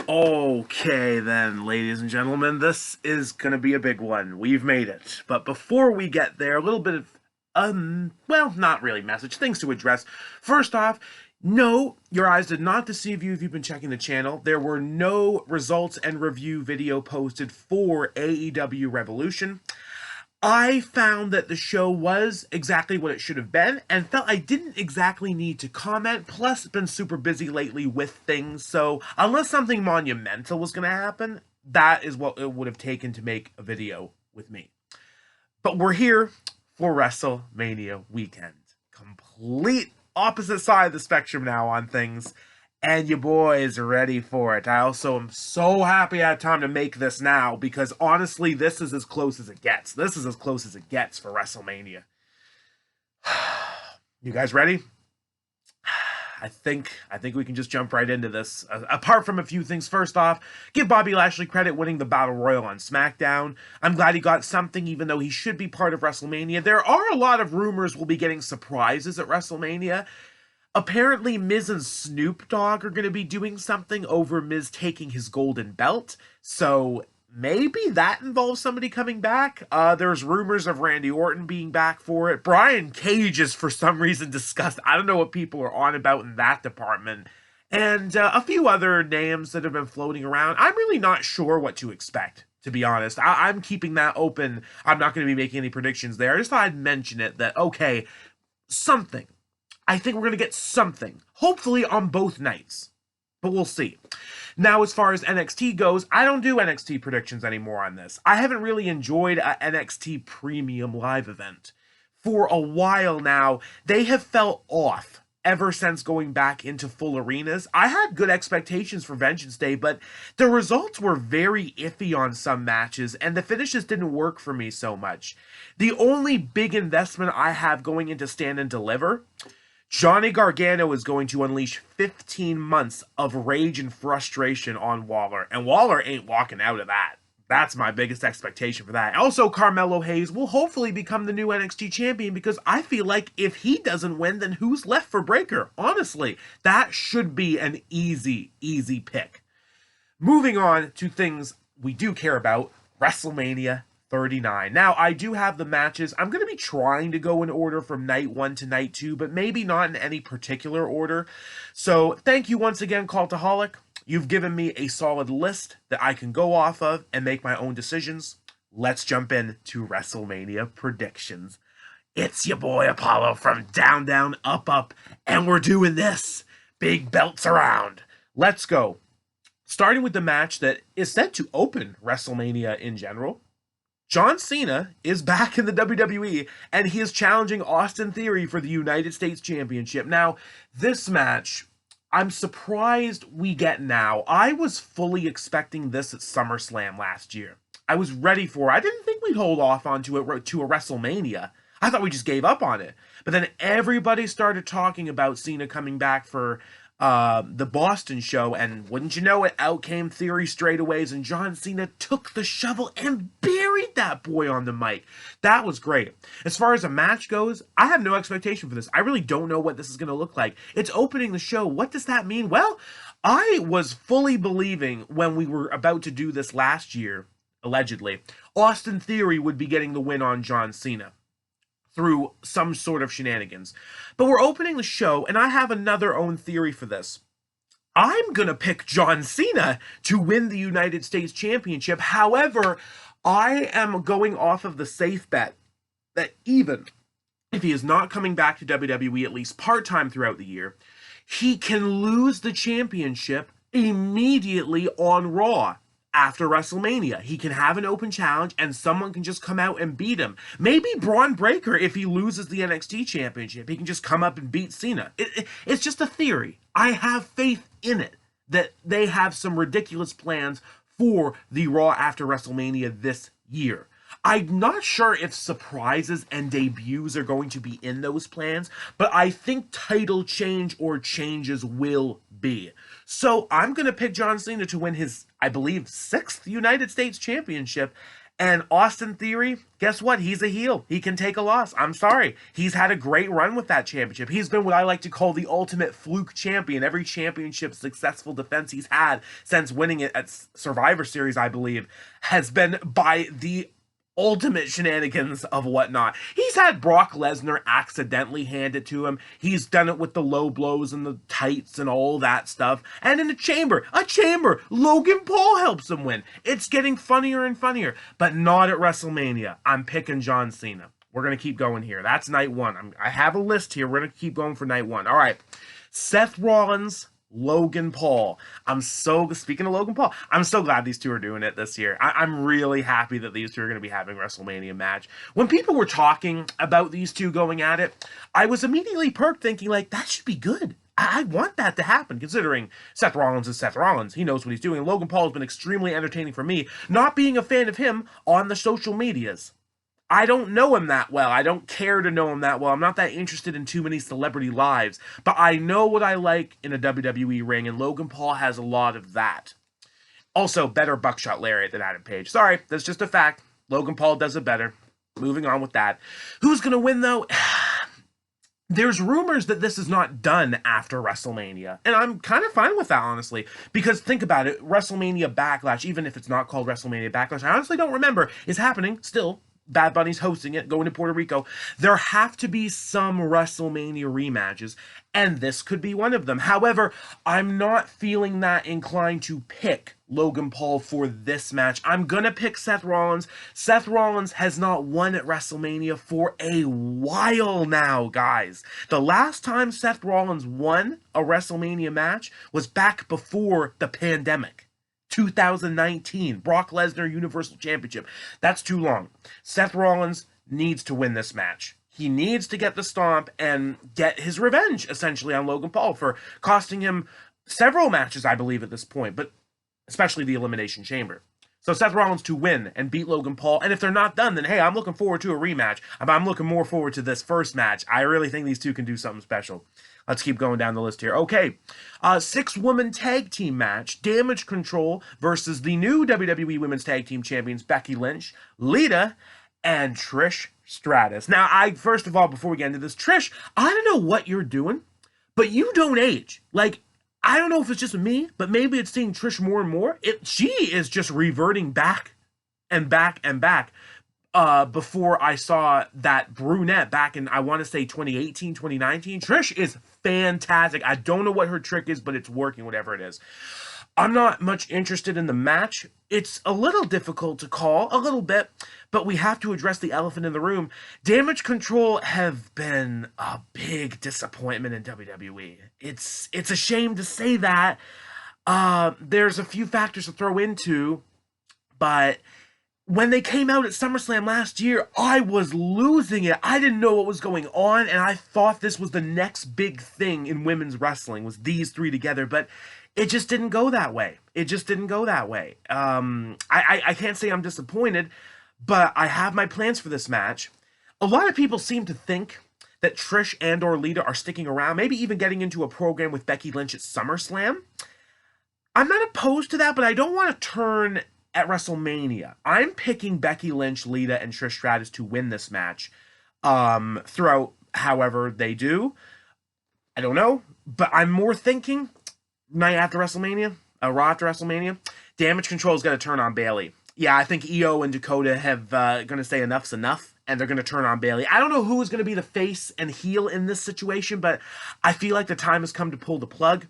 Okay then, ladies and gentlemen, this is gonna be a big one. We've made it. But before we get there, a little bit of, well, not really message, things to address. First off, no, your eyes did not deceive you if you've been checking the channel. There were no results and review video posted for AEW Revolution. I found that the show was exactly what it should have been and felt I didn't exactly need to comment. Plus, been super busy lately with things, so unless something monumental was going to happen, that is what it would have taken to make a video with me. But we're here for WrestleMania weekend. Complete opposite side of the spectrum now on things, and you boys are ready for it. I also am so happy I had time to make this now because honestly, this is as close as it gets. This is as close as it gets for WrestleMania. You guys ready? I think we can just jump right into this. Apart from a few things, first off, give Bobby Lashley credit winning the Battle Royal on SmackDown. I'm glad he got something, even though he should be part of WrestleMania. There are a lot of rumors we'll be getting surprises at WrestleMania. Apparently, Miz and Snoop Dogg are going to be doing something over Miz taking his golden belt. So maybe that involves somebody coming back. There's rumors of Randy Orton being back for it. Brian Cage is for some reason discussed. I don't know what people are on about in that department. And a few other names that have been floating around. I'm really not sure what to expect, to be honest. I'm keeping that open. I'm not going to be making any predictions there. I just thought I'd mention it that, okay, something. I think we're going to get something, hopefully on both nights, but we'll see. Now, as far as NXT goes, I don't do NXT predictions anymore on this. I haven't really enjoyed an NXT Premium Live event. For a while now, they have felt off ever since going back into full arenas. I had good expectations for Vengeance Day, but the results were very iffy on some matches, and the finishes didn't work for me so much. The only big investment I have going into Stand and Deliver, Johnny Gargano is going to unleash 15 months of rage and frustration on Waller, and Waller ain't walking out of that. That's my biggest expectation for that. Also, Carmelo Hayes will hopefully become the new NXT champion because I feel like if he doesn't win, then who's left for Breakker? Honestly, that should be an easy pick. Moving on to things we do care about, WrestleMania 39. Now, I do have the matches. I'm going to be trying to go in order from night 1 to night 2, but maybe not in any particular order. So, thank you once again, Cultaholic. You've given me a solid list that I can go off of and make my own decisions. Let's jump into WrestleMania predictions. It's your boy Apollo from Down, Down, Up, Up, and we're doing this. Big belts around. Let's go. Starting with the match that is set to open WrestleMania in general. John Cena is back in the WWE, and he is challenging Austin Theory for the United States Championship. Now, this match, I'm surprised we get now. I was fully expecting this at SummerSlam last year. I was ready for it. I didn't think we'd hold off onto it to a WrestleMania. I thought we just gave up on it. But then everybody started talking about Cena coming back for the Boston show, and wouldn't you know it, out came Theory straightaways, and John Cena took the shovel and buried that boy on the mic. That was great. As far as a match goes, I have no expectation for this. I really don't know what this is going to look like. It's opening the show. What does that mean? Well, I was fully believing when we were about to do this last year, allegedly, Austin Theory would be getting the win on John Cena through some sort of shenanigans. But we're opening the show, and I have another own theory for this. I'm going to pick John Cena to win the United States Championship. However, I am going off of the safe bet that even if he is not coming back to WWE at least part-time throughout the year, he can lose the championship immediately on Raw. After WrestleMania, he can have an open challenge and someone can just come out and beat him. Maybe Braun Breaker, if he loses the NXT championship, he can just come up and beat Cena. It's just a theory. I have faith in it that they have some ridiculous plans for the Raw after WrestleMania this year. I'm not sure if surprises and debuts are going to be in those plans, but I think title change or changes will be. So I'm going to pick John Cena to win his, I believe, 6th United States Championship, And Austin Theory, guess what? He's a heel. He can take a loss. I'm sorry. He's had a great run with that championship. He's been what I like to call the ultimate fluke champion. Every championship successful defense he's had since winning it at Survivor Series, I believe, has been by the ultimate shenanigans of whatnot. He's had Brock Lesnar accidentally hand it to him. He's done it with the low blows and the tights and all that stuff. And in a chamber, Logan Paul helps him win. It's getting funnier and funnier, but not at WrestleMania. I'm picking John Cena. We're going to keep going here. That's night one. I have a list here. We're going to keep going for night one. All right. Seth Rollins, Logan Paul. Speaking of Logan Paul, I'm so glad these two are doing it this year. I'm really happy that these two are going to be having a WrestleMania match. When people were talking about these two going at it, I was immediately perked thinking, like, that should be good. I want that to happen, considering Seth Rollins is Seth Rollins. He knows what he's doing. And Logan Paul has been extremely entertaining for me, not being a fan of him on the social medias. I don't know him that well. I don't care to know him that well. I'm not that interested in too many celebrity lives. But I know what I like in a WWE ring, and Logan Paul has a lot of that. Also, better buckshot lariat than Adam Page. Sorry, that's just a fact. Logan Paul does it better. Moving on with that. Who's going to win, though? There's rumors that this is not done after WrestleMania. And I'm kind of fine with that, honestly. Because think about it. WrestleMania Backlash, even if it's not called WrestleMania Backlash, I honestly don't remember, is happening still. Bad Bunny's hosting it, going to Puerto Rico. There have to be some WrestleMania rematches, and this could be one of them. However, I'm not feeling that inclined to pick Logan Paul for this match. I'm gonna pick Seth Rollins. Seth Rollins has not won at WrestleMania for a while now, guys. The last time Seth Rollins won a WrestleMania match was back before the pandemic. 2019, Brock Lesnar Universal Championship. That's too long. Seth Rollins needs to win this match. He needs to get the stomp and get his revenge, essentially, on Logan Paul for costing him several matches, I believe, at this point, but especially the Elimination Chamber. So Seth Rollins to win and beat Logan Paul, and if they're not done, then hey, I'm looking forward to a rematch. I'm looking more forward to this first match. I really think these two can do something special. Let's keep going down the list here. Okay, 6-woman tag team match. Damage Control versus the new WWE Women's Tag Team Champions Becky Lynch, Lita, and Trish Stratus. Now, first of all, before we get into this, Trish, I don't know what you're doing, but you don't age. Like, I don't know if it's just me, but maybe it's seeing Trish more and more. She is just reverting back and back and back. Before I saw that brunette back in, I want to say 2018, 2019. Trish is fantastic. I don't know what her trick is, but it's working, whatever it is. I'm not much interested in the match. It's a little difficult to call, a little bit, but we have to address the elephant in the room. Damage Control have been a big disappointment in WWE. It's a shame to say that. There's a few factors to throw into, but when they came out at SummerSlam last year, I was losing it. I didn't know what was going on, and I thought this was the next big thing in women's wrestling, was these three together, but it just didn't go that way. It just didn't go that way. I can't say I'm disappointed, but I have my plans for this match. A lot of people seem to think that Trish and or Lita are sticking around, maybe even getting into a program with Becky Lynch at SummerSlam. I'm not opposed to that, but I don't want to turn at WrestleMania. I'm picking Becky Lynch, Lita, and Trish Stratus to win this match throughout however they do. I don't know, but I'm more thinking night after WrestleMania, Raw after WrestleMania, Damage Control is going to turn on Bayley. Yeah, I think Io and Dakota have going to say enough's enough, and they're going to turn on Bayley. I don't know who is going to be the face and heel in this situation, but I feel like the time has come to pull the plug.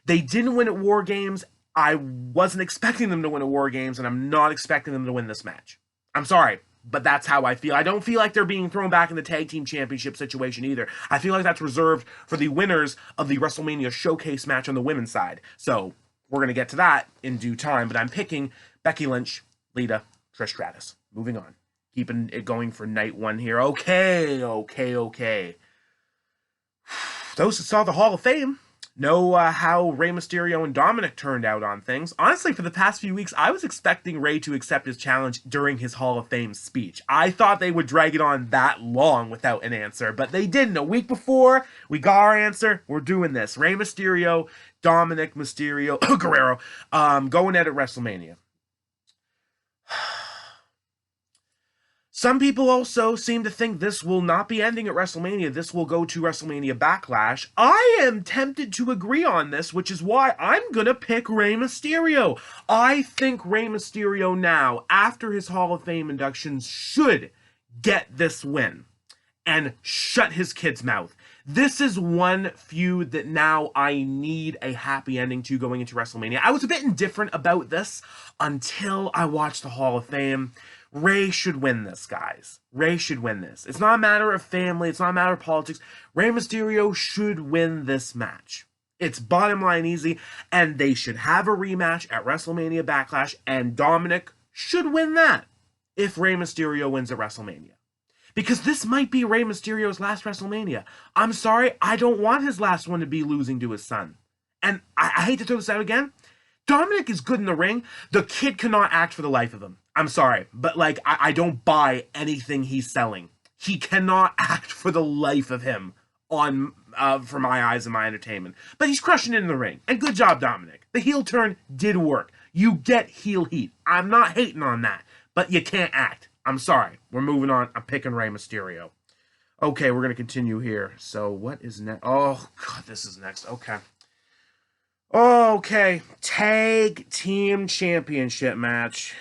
They didn't win at War Games. I wasn't expecting them to win at War Games, and I'm not expecting them to win this match. I'm sorry, but that's how I feel. I don't feel like they're being thrown back in the tag team championship situation either. I feel like that's reserved for the winners of the WrestleMania Showcase match on the women's side. So we're going to get to that in due time, but I'm picking Becky Lynch, Lita, Trish Stratus. Moving on. Keeping it going for night one here. Okay. Those who saw the Hall of Fame know how Rey Mysterio and Dominic turned out on things. Honestly, for the past few weeks, I was expecting Rey to accept his challenge during his Hall of Fame speech. I thought they would drag it on that long without an answer, but they didn't. A week before, we got our answer. We're doing this. Rey Mysterio, Dominic Mysterio, Guerrero, going at WrestleMania. Some people also seem to think this will not be ending at WrestleMania. This will go to WrestleMania Backlash. I am tempted to agree on this, which is why I'm going to pick Rey Mysterio. I think Rey Mysterio now, after his Hall of Fame induction, should get this win and shut his kid's mouth. This is one feud that now I need a happy ending to going into WrestleMania. I was a bit indifferent about this until I watched the Hall of Fame. Rey should win this, guys. Rey should win this. It's not a matter of family. It's not a matter of politics. Rey Mysterio should win this match. It's bottom line easy, and they should have a rematch at WrestleMania Backlash, and Dominic should win that if Rey Mysterio wins at WrestleMania. Because this might be Rey Mysterio's last WrestleMania. I'm sorry, I don't want his last one to be losing to his son. And I hate to throw this out again. Dominic is good in the ring. The kid cannot act for the life of him. I'm sorry, but like, I don't buy anything he's selling. He cannot act for the life of him on for my eyes and my entertainment. But he's crushing it in the ring. And good job, Dominic. The heel turn did work. You get heel heat. I'm not hating on that. But you can't act. I'm sorry. We're moving on. I'm picking Rey Mysterio. Okay, we're going to continue here. So what is next? Oh, God, this is next. Okay. Okay. Tag Team Championship match.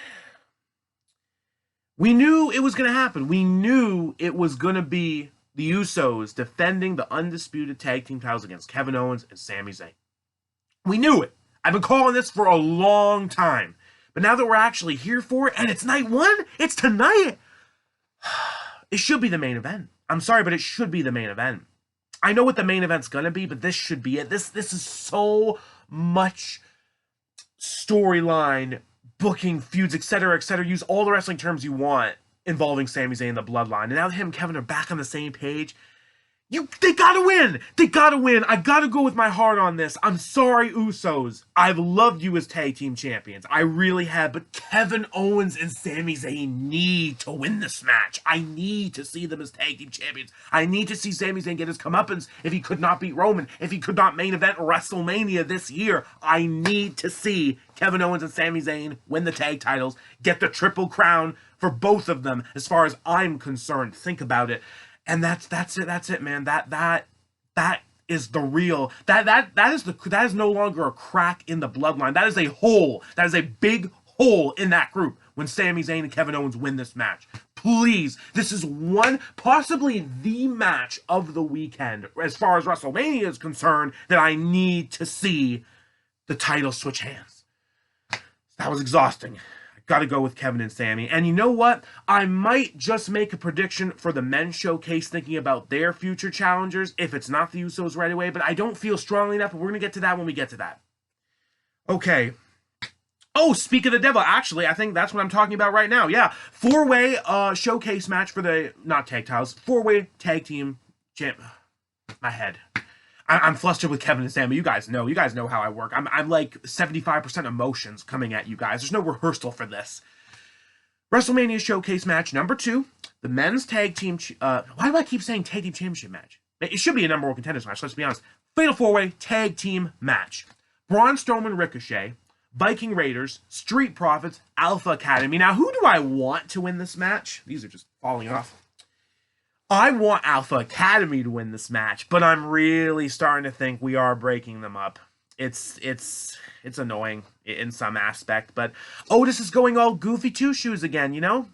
We knew it was going to happen. We knew it was going to be the Usos defending the undisputed tag team titles against Kevin Owens and Sami Zayn. We knew it. I've been calling this for a long time. But now that we're actually here for it, and it's night one, it's tonight, it should be the main event. I'm sorry, but it should be the main event. I know what the main event's going to be, but this should be it. This is so much storyline, booking, feuds, etc., etc. Use all the wrestling terms you want involving Sami Zayn and the Bloodline. And now him and Kevin are back on the same page. They gotta win! They gotta win! I gotta go with my heart on this. I'm sorry, Usos. I've loved you as tag team champions. I really have. But Kevin Owens and Sami Zayn need to win this match. I need to see them as tag team champions. I need to see Sami Zayn get his comeuppance if he could not beat Roman, if he could not main event WrestleMania this year. I need to see Kevin Owens and Sami Zayn win the tag titles, get the triple crown for both of them, as far as I'm concerned. Think about it. And that's it, man. That is the real. That is no longer a crack in the bloodline. That is a hole. That is a big hole in that group when Sami Zayn and Kevin Owens win this match. Please, this is possibly the match of the weekend, as far as WrestleMania is concerned, that I need to see the title switch hands. That was exhausting. Got to go with Kevin and Sami. And you know what? I might just make a prediction for the men's showcase thinking about their future challengers if it's not the Usos right away, but I don't feel strongly enough, but we're going to get to that when we get to that. Okay. Oh, speak of the devil. Actually, I think that's what I'm talking about right now. Yeah. 4-way showcase match for the, not tag titles, 4-way tag team champ. My head. I'm flustered with Kevin and Sami. You guys know how I work. I'm like 75% emotions coming at you guys. There's no rehearsal for this. WrestleMania Showcase match number 2. The men's tag team... why do I keep saying tag team championship match? It should be a number 1 contenders match, let's be honest. Fatal 4-way tag team match. Braun Strowman, Ricochet, Viking Raiders, Street Profits, Alpha Academy. Now, who do I want to win this match? These are just falling off. I want Alpha Academy to win this match, but I'm really starting to think we are breaking them up. It's annoying in some aspect, but Otis is going all goofy two-shoes again, you know?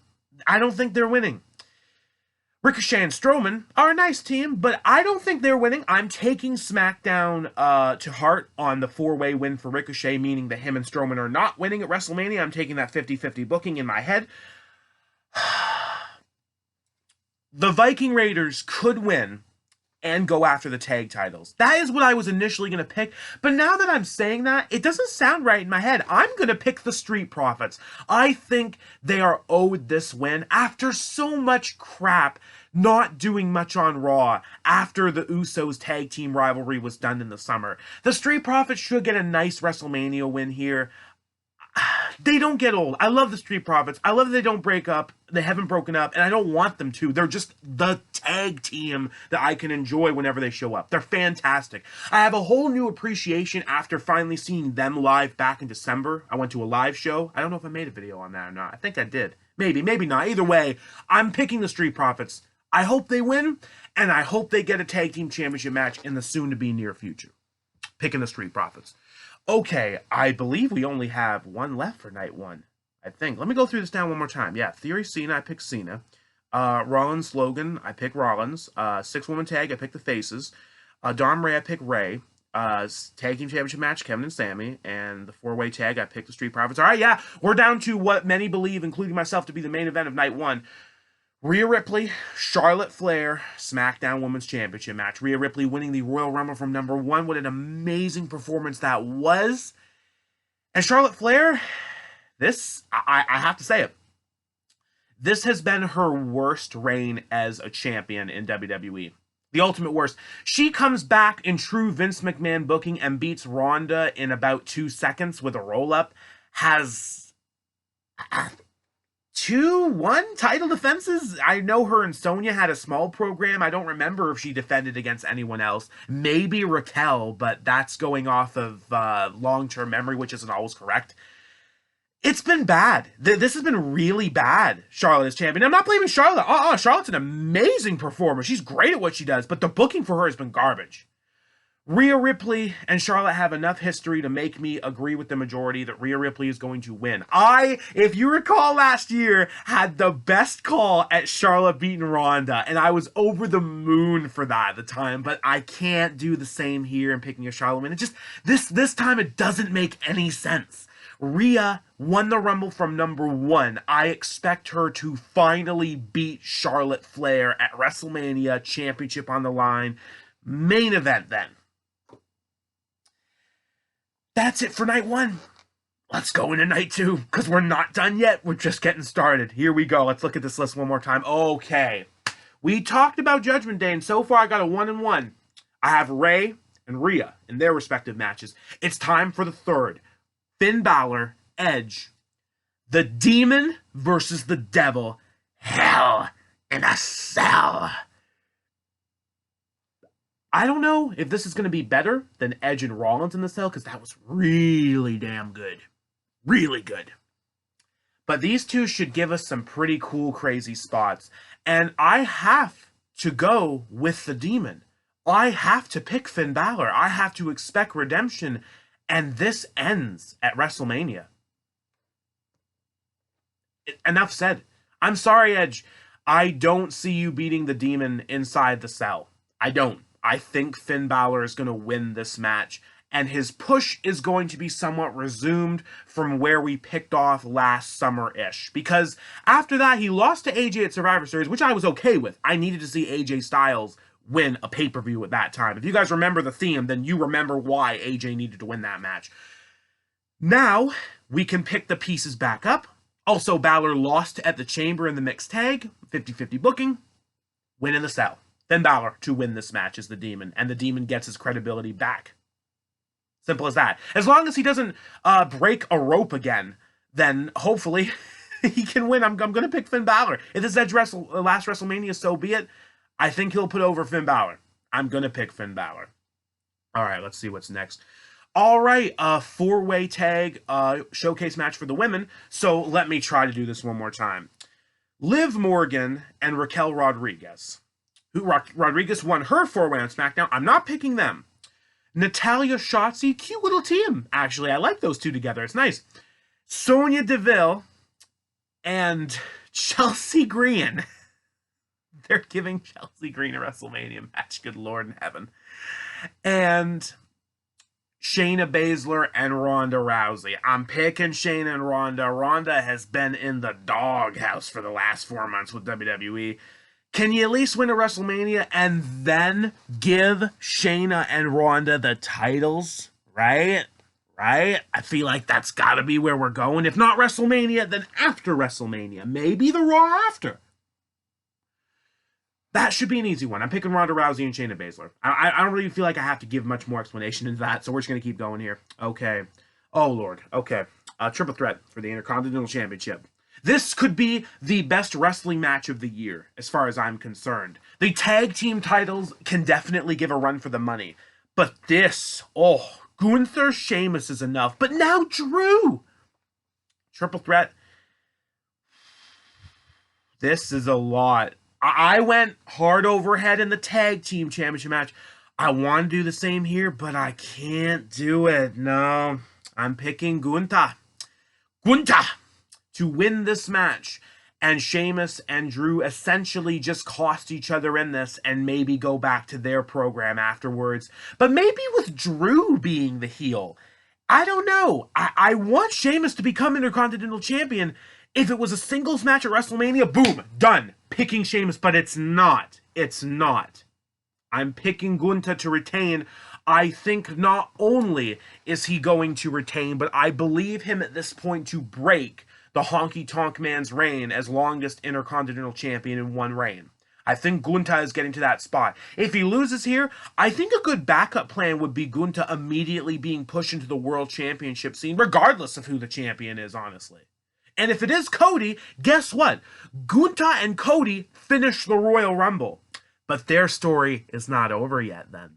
I don't think they're winning. Ricochet and Strowman are a nice team, but I don't think they're winning. I'm taking SmackDown to heart on the 4-way win for Ricochet, meaning that him and Strowman are not winning at WrestleMania. I'm taking that 50-50 booking in my head. The Viking Raiders could win and go after the tag titles. That is what I was initially going to pick, but now that I'm saying that, it doesn't sound right in my head. I'm going to pick the Street Profits. I think they are owed this win after so much crap not doing much on Raw after the Usos tag team rivalry was done in the summer. The Street Profits should get a nice WrestleMania win here. They don't get old. I love the Street Profits. I love that they don't break up. They haven't broken up, and I don't want them to. They're just the tag team that I can enjoy whenever they show up. They're fantastic. I have a whole new appreciation after finally seeing them live back in December. I went to a live show. I don't know if I made a video on that or not. I think I did. Maybe, maybe not. Either way, I'm picking the Street Profits. I hope they win, and I hope they get a tag team championship match in the soon-to-be near future. Picking the Street Profits. Okay, I believe we only have one left for night one. I think. Let me go through this down one more time. Yeah, Theory, Cena, I pick Cena. Rollins, Logan, I pick Rollins. Six-woman tag, I pick the Faces. Dom Ray, I pick Ray. Tag team championship match, Kevin and Sammy. And the four-way tag, I pick the Street Profits. All right, yeah, we're down to what many believe, including myself, to be the main event of night one. Rhea Ripley, Charlotte Flair, SmackDown Women's Championship match. Rhea Ripley winning the Royal Rumble from number one. What an amazing performance that was. And Charlotte Flair, this, I have to say it, this has been her worst reign as a champion in WWE. The ultimate worst. She comes back in true Vince McMahon booking and beats Ronda in about 2 seconds with a roll-up. Has 2-1 title defenses. I know her and Sonya had a small program. I don't remember if she defended against anyone else. Maybe Raquel, but that's going off of long-term memory, which isn't always correct. It's been bad. This has been really bad, Charlotte as champion. I'm not blaming Charlotte. Charlotte's an amazing performer. She's great at what she does, but the booking for her has been garbage. Rhea Ripley and Charlotte have enough history to make me agree with the majority that Rhea Ripley is going to win. If you recall last year, had the best call at Charlotte beating Ronda, and I was over the moon for that at the time, but I can't do the same here in picking a Charlotte win. It just, this time it doesn't make any sense. Rhea won the Rumble from number one. I expect her to finally beat Charlotte Flair at WrestleMania, championship on the line. Main event then. That's it for night one. Let's go into night two, because we're not done yet. We're just getting started. Here we go. Let's look at this list one more time. Okay. We talked about Judgment Day, and so far I got a 1-1. I have Ray and Rhea in their respective matches. It's time for the third. Finn Balor, Edge, the Demon versus the Devil, Hell in a Cell. I don't know if this is going to be better than Edge and Rollins in the Cell, because that was really damn good. Really good. But these two should give us some pretty cool, crazy spots. And I have to go with the Demon. I have to pick Finn Balor. I have to expect redemption. And this ends at WrestleMania. Enough said. I'm sorry, Edge. I don't see you beating the Demon inside the Cell. I don't. I think Finn Balor is going to win this match. And his push is going to be somewhat resumed from where we picked off last summer-ish. Because after that, he lost to AJ at Survivor Series, which I was okay with. I needed to see AJ Styles win a pay-per-view at that time. If you guys remember the theme, then you remember why AJ needed to win that match. Now, we can pick the pieces back up. Also, Balor lost at the Chamber in the mixed tag, 50-50 booking, win in the Cell. Finn Balor to win this match as the Demon, and the Demon gets his credibility back. Simple as that. As long as he doesn't break a rope again, then hopefully he can win. I'm going to pick Finn Balor. If this is Edge last WrestleMania, so be it. I think he'll put over Finn Balor. I'm going to pick Finn Balor. All right, let's see what's next. All right, four-way tag showcase match for the women. So let me try to do this one more time. Liv Morgan and Raquel Rodriguez. Rodriguez won her four-way on SmackDown. I'm not picking them. Natalya, Shotzi, cute little team. Actually, I like those two together. It's nice. Sonya Deville and Chelsea Green. They're giving Chelsea Green a WrestleMania match. Good Lord in heaven. And Shayna Baszler and Ronda Rousey. I'm picking Shayna and Ronda. Ronda has been in the doghouse for the last 4 months with WWE. Can you at least win a WrestleMania and then give Shayna and Ronda the titles? Right? I feel like that's got to be where we're going. If not WrestleMania, then after WrestleMania. Maybe the Raw after. That should be an easy one. I'm picking Ronda Rousey and Shayna Baszler. I don't really feel like I have to give much more explanation into that, so we're just going to keep going here. Okay. Oh, Lord. Okay. Triple threat for the Intercontinental Championship. This could be the best wrestling match of the year, as far as I'm concerned. The tag team titles can definitely give a run for the money. But this, Gunther, Sheamus is enough. But now Drew! Triple threat. This is a lot. I went hard overhead in the tag team championship match. I want to do the same here, but I can't do it. No, I'm picking Gunta to win this match. And Sheamus and Drew essentially just cost each other in this and maybe go back to their program afterwards. But maybe with Drew being the heel. I don't know. I want Sheamus to become Intercontinental Champion. If it was a singles match at WrestleMania, boom, done. Picking Sheamus, but it's not. It's not. I'm picking Gunta to retain. I think not only is he going to retain, but I believe him at this point to break the Honky Tonk Man's reign as longest Intercontinental Champion in one reign. I think Gunta is getting to that spot. If he loses here, I think a good backup plan would be Gunta immediately being pushed into the World Championship scene, regardless of who the champion is, honestly. And if it is Cody, guess what? Gunta and Cody finish the Royal Rumble. But their story is not over yet then.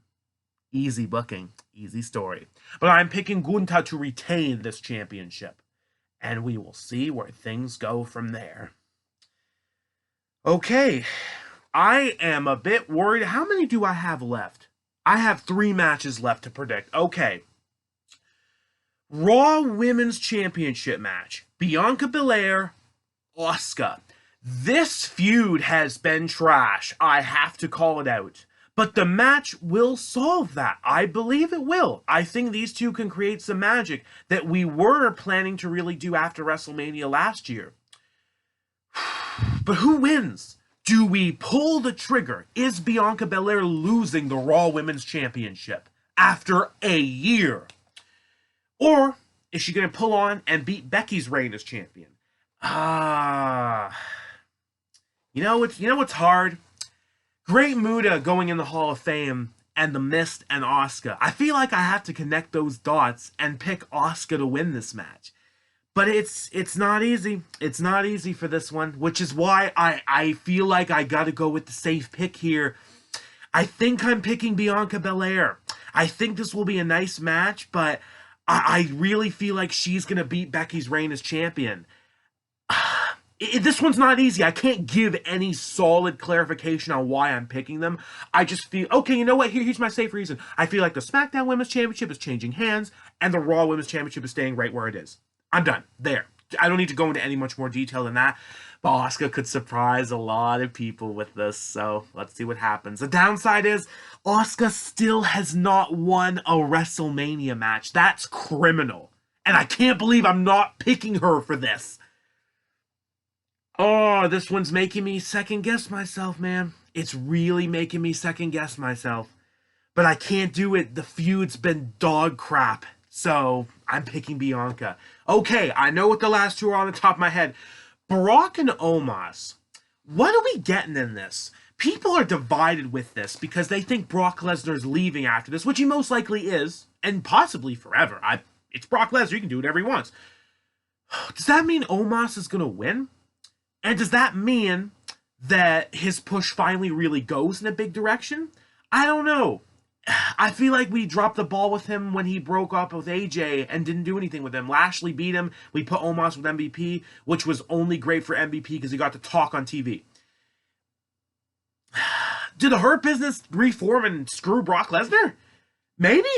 Easy booking, easy story. But I'm picking Gunta to retain this championship. And we will see where things go from there. Okay, I am a bit worried. How many do I have left? I have 3 matches left to predict. Okay. Raw Women's Championship match. Bianca Belair, Asuka. This feud has been trash. I have to call it out. But the match will solve that. I believe it will. I think these two can create some magic that we were planning to really do after WrestleMania last year. But who wins? Do we pull the trigger? Is Bianca Belair losing the Raw Women's Championship after a year? Or is she going to pull on and beat Becky's reign as champion? You know what's hard? Great Muta going in the Hall of Fame and The Mist and Asuka. I feel like I have to connect those dots and pick Asuka to win this match. But it's not easy. It's not easy for this one, which is why I feel like I got to go with the safe pick here. I think I'm picking Bianca Belair. I think this will be a nice match, but I really feel like she's going to beat Becky's reign as champion. This one's not easy. I can't give any solid clarification on why I'm picking them. I just feel, okay, you know what? Here's my safe reason. I feel like the SmackDown Women's Championship is changing hands, and the Raw Women's Championship is staying right where it is. I'm done. There. I don't need to go into any much more detail than that. But Asuka could surprise a lot of people with this, so let's see what happens. The downside is, Asuka still has not won a WrestleMania match. That's criminal. And I can't believe I'm not picking her for this. Oh, this one's making me second guess myself, man. It's really making me second guess myself. But I can't do it. The feud's been dog crap. So I'm picking Bianca. Okay, I know what the last two are on the top of my head. Brock and Omos. What are we getting in this? People are divided with this because they think Brock Lesnar's leaving after this, which he most likely is, and possibly forever. It's Brock Lesnar. He can do whatever he wants. Does that mean Omos is going to win? And does that mean that his push finally really goes in a big direction? I don't know. I feel like we dropped the ball with him when he broke up with AJ and didn't do anything with him. Lashley beat him. We put Omos with MVP, which was only great for MVP because he got to talk on TV. Did the Hurt Business reform and screw Brock Lesnar? Maybe.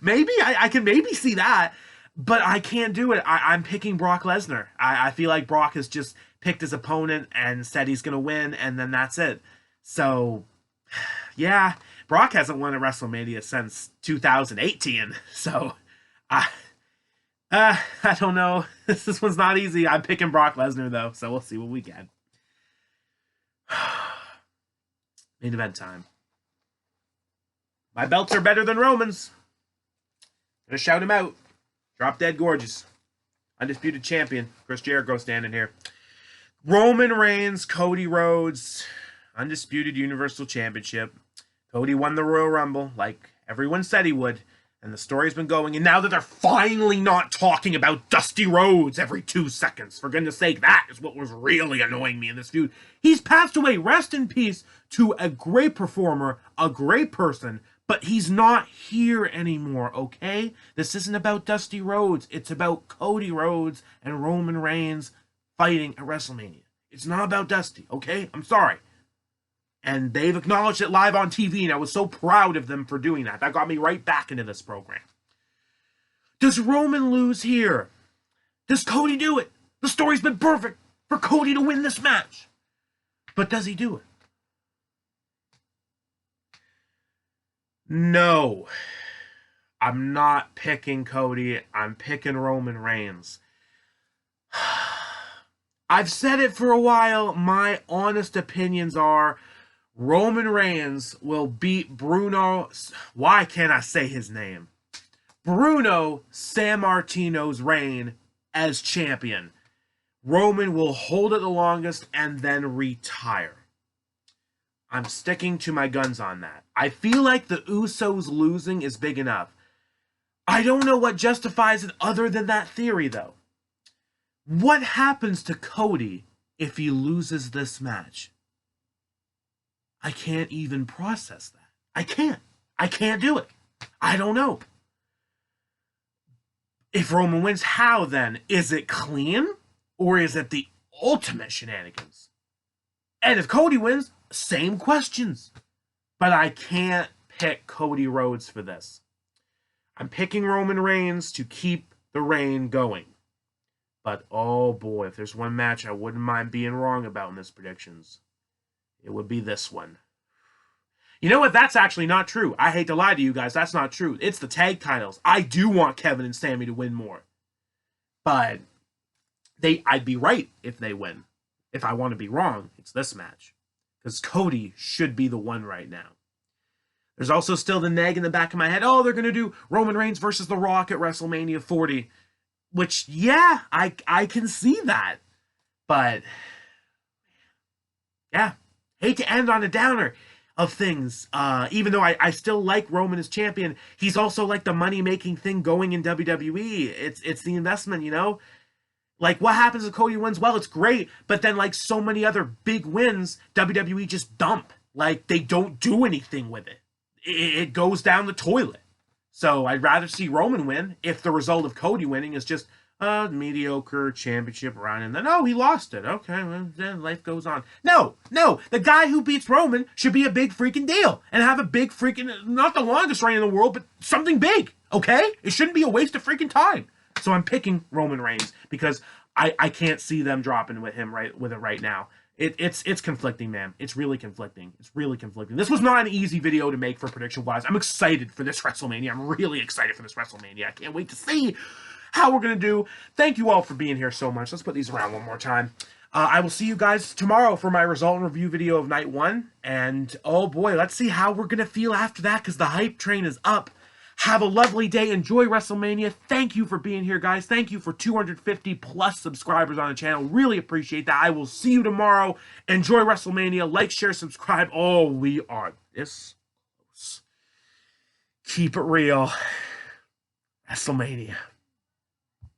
Maybe. I can maybe see that. But I can't do it. I'm picking Brock Lesnar. I feel like Brock has just picked his opponent and said he's going to win, and then that's it. So, yeah, Brock hasn't won at WrestleMania since 2018. So, I don't know. This one's not easy. I'm picking Brock Lesnar, though, so we'll see what we get. Main event time. My belts are better than Roman's. Gonna shout him out. Drop Dead Gorgeous. Undisputed champion. Chris Jericho standing here. Roman Reigns, Cody Rhodes. Undisputed Universal Championship. Cody won the Royal Rumble like everyone said he would. And the story's been going. And now that they're finally not talking about Dusty Rhodes every 2 seconds. For goodness sake, that is what was really annoying me in this feud. He's passed away. Rest in peace to a great performer. A great person. But he's not here anymore, okay? This isn't about Dusty Rhodes. It's about Cody Rhodes and Roman Reigns fighting at WrestleMania. It's not about Dusty, okay? I'm sorry. And they've acknowledged it live on TV, and I was so proud of them for doing that. That got me right back into this program. Does Roman lose here? Does Cody do it? The story's been perfect for Cody to win this match. But does he do it? No. I'm not picking Cody. I'm picking Roman Reigns. I've said it for a while. My honest opinions are Roman Reigns will beat Bruno. Why can't I say his name? Bruno Sammartino's reign as champion. Roman will hold it the longest and then retire. I'm sticking to my guns on that. I feel like the Usos losing is big enough. I don't know what justifies it other than that theory, though. What happens to Cody if he loses this match? I can't even process that. I can't do it. I don't know. If Roman wins, how then? Is it clean? Or is it the ultimate shenanigans? And if Cody wins, same questions. But I can't pick Cody Rhodes for this. I'm picking Roman Reigns to keep the reign going. But oh boy, if there's one match I wouldn't mind being wrong about in this predictions, it would be this one. You know what? That's actually not true. I hate to lie to you guys. That's not true. It's the tag titles. I do want Kevin and Sami to win more. But I'd be right if they win. If I want to be wrong, it's this match. Because Cody should be the one right now. There's also still the nag in the back of my head. Oh, they're going to do Roman Reigns versus The Rock at WrestleMania 40. Which, yeah, I can see that. But, yeah, hate to end on a downer of things. Even though I still like Roman as champion, he's also like the money-making thing going in WWE. It's the investment, you know? Like, what happens if Cody wins? Well, it's great, but then, like so many other big wins, WWE just dump. Like, they don't do anything with it. It goes down the toilet. So I'd rather see Roman win if the result of Cody winning is just a mediocre championship run, and then, oh, he lost it. Okay, well, then life goes on. No, the guy who beats Roman should be a big freaking deal and have a big freaking, not the longest reign in the world, but something big, okay? It shouldn't be a waste of freaking time. So I'm picking Roman Reigns because I can't see them dropping with him right now. It's conflicting, man. It's really conflicting. This was not an easy video to make for prediction-wise. I'm excited for this WrestleMania. I'm really excited for this WrestleMania. I can't wait to see how we're going to do. Thank you all for being here so much. Let's put these around one more time. I will see you guys tomorrow for my result and review video of Night 1. And, oh boy, let's see how we're going to feel after that because the hype train is up. Have a lovely day. Enjoy WrestleMania. Thank you for being here, guys. Thank you for 250 plus subscribers on the channel. Really appreciate that. I will see you tomorrow. Enjoy WrestleMania. Like, share, subscribe. Oh, we are this close. Keep it real. WrestleMania.